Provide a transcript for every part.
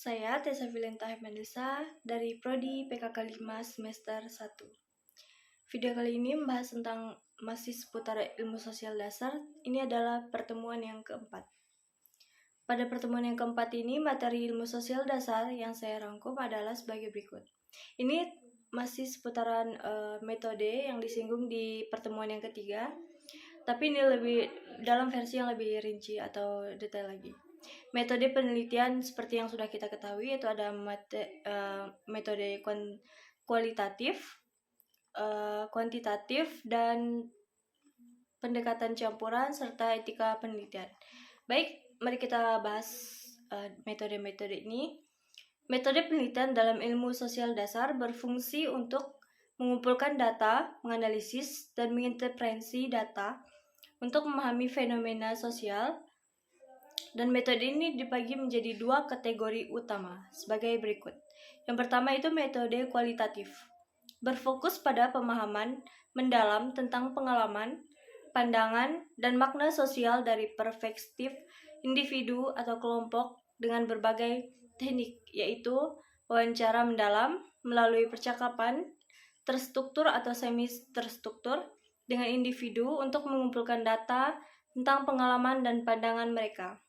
Saya Tessa Vilenta Mendelsa dari Prodi PKK 5 semester 1. Video kali ini membahas tentang masih seputar ilmu sosial dasar. Ini adalah pertemuan yang keempat. Pada pertemuan yang keempat ini, materi ilmu sosial dasar yang saya rangkum adalah sebagai berikut. Ini masih seputaran metode yang disinggung di pertemuan yang ketiga, tapi ini lebih dalam versi yang lebih rinci atau detail lagi. Metode penelitian seperti yang sudah kita ketahui itu ada metode kualitatif, kuantitatif, dan pendekatan campuran serta etika penelitian. Baik, mari kita bahas metode-metode ini. Metode penelitian dalam ilmu sosial dasar berfungsi untuk mengumpulkan data, menganalisis, dan menginterpretasi data untuk memahami fenomena sosial. Dan metode ini dibagi menjadi dua kategori utama sebagai berikut. Yang pertama itu metode kualitatif, berfokus pada pemahaman mendalam tentang pengalaman, pandangan, dan makna sosial dari perspektif individu atau kelompok dengan berbagai teknik, yaitu wawancara mendalam melalui percakapan, terstruktur atau semi-terstruktur dengan individu untuk mengumpulkan data tentang pengalaman dan pandangan mereka.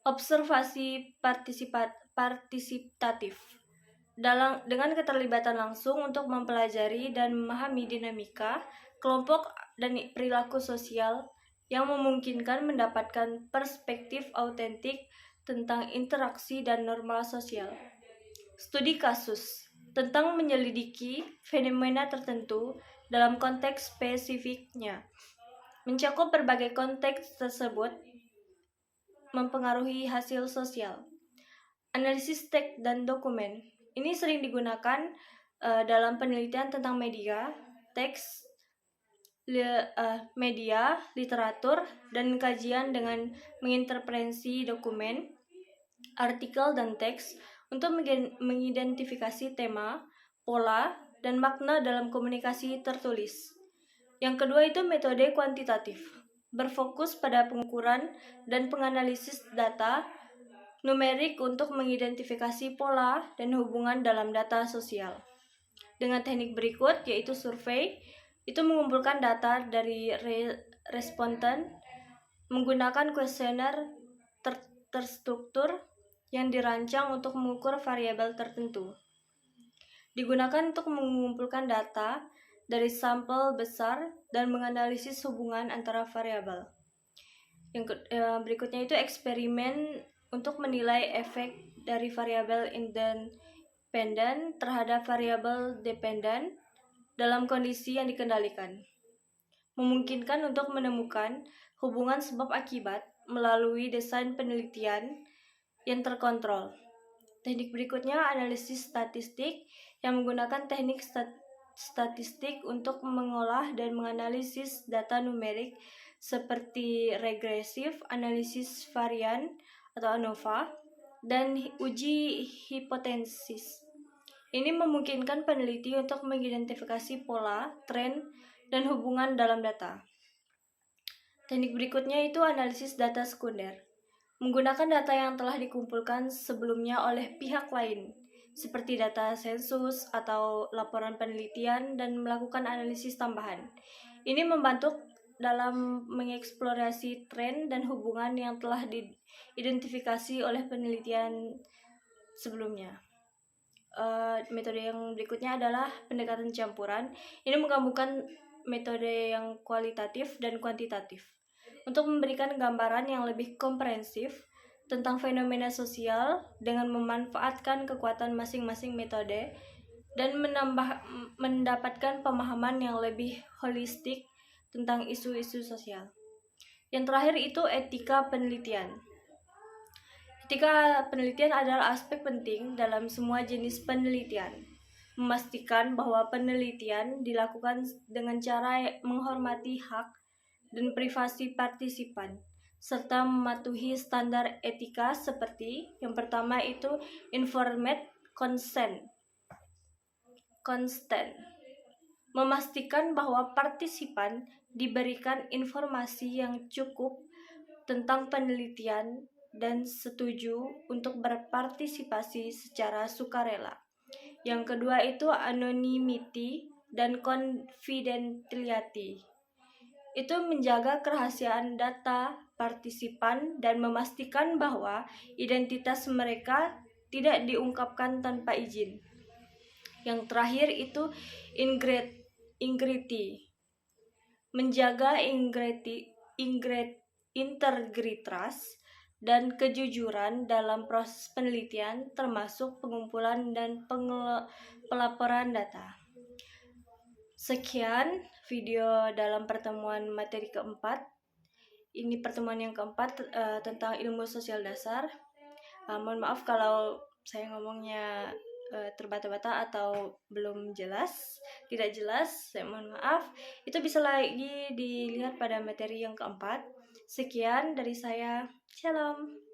Observasi partisipatif dengan keterlibatan langsung untuk mempelajari dan memahami dinamika kelompok dan perilaku sosial yang memungkinkan mendapatkan perspektif autentik tentang interaksi dan norma sosial. Studi kasus tentang menyelidiki fenomena tertentu dalam konteks spesifiknya, mencakup berbagai konteks tersebut mempengaruhi hasil sosial. Analisis teks dan dokumen ini sering digunakan dalam penelitian tentang media, teks, media, literatur, dan kajian dengan menginterpretasi dokumen, artikel, dan teks untuk mengidentifikasi tema, pola, dan makna dalam komunikasi tertulis. Yang kedua itu metode kuantitatif, berfokus pada pengukuran dan penganalisis data numerik untuk mengidentifikasi pola dan hubungan dalam data sosial. Dengan teknik berikut, yaitu survei, itu mengumpulkan data dari responden menggunakan kuesioner terstruktur yang dirancang untuk mengukur variabel tertentu. Digunakan untuk mengumpulkan data dari sampel besar dan menganalisis hubungan antara variabel. Yang berikutnya itu eksperimen untuk menilai efek dari variabel independen terhadap variabel dependen dalam kondisi yang dikendalikan. Memungkinkan untuk menemukan hubungan sebab akibat melalui desain penelitian yang terkontrol. Teknik berikutnya analisis statistik yang menggunakan teknik statistik untuk mengolah dan menganalisis data numerik seperti regresif, analisis varian atau ANOVA, dan uji hipotesis. Ini memungkinkan peneliti untuk mengidentifikasi pola, tren, dan hubungan dalam data. Teknik berikutnya itu analisis data sekunder, menggunakan data yang telah dikumpulkan sebelumnya oleh pihak lain, seperti data sensus atau laporan penelitian, dan melakukan analisis tambahan. Ini membantu dalam mengeksplorasi tren dan hubungan yang telah diidentifikasi oleh penelitian sebelumnya. Metode yang berikutnya adalah pendekatan campuran. Ini menggabungkan metode yang kualitatif dan kuantitatif untuk memberikan gambaran yang lebih komprehensif tentang fenomena sosial dengan memanfaatkan kekuatan masing-masing metode dan mendapatkan pemahaman yang lebih holistik tentang isu-isu sosial. Yang terakhir itu etika penelitian. Etika penelitian adalah aspek penting dalam semua jenis penelitian. Memastikan bahwa penelitian dilakukan dengan cara menghormati hak dan privasi partisipan, serta mematuhi standar etika seperti yang pertama itu informed consent. Memastikan bahwa partisipan diberikan informasi yang cukup tentang penelitian dan setuju untuk berpartisipasi secara sukarela. Yang kedua itu anonymity dan confidentiality. Itu menjaga kerahasiaan data partisipan dan memastikan bahwa identitas mereka tidak diungkapkan tanpa izin. Yang terakhir itu integrity. Menjaga integritas dan kejujuran dalam proses penelitian termasuk pengumpulan dan pelaporan data. Sekian video dalam pertemuan materi keempat. Ini pertemuan yang keempat tentang ilmu sosial dasar. Mohon maaf kalau saya ngomongnya terbata-bata atau belum jelas, tidak jelas, saya mohon maaf. Itu bisa lagi dilihat pada materi yang keempat. Sekian dari saya. Shalom.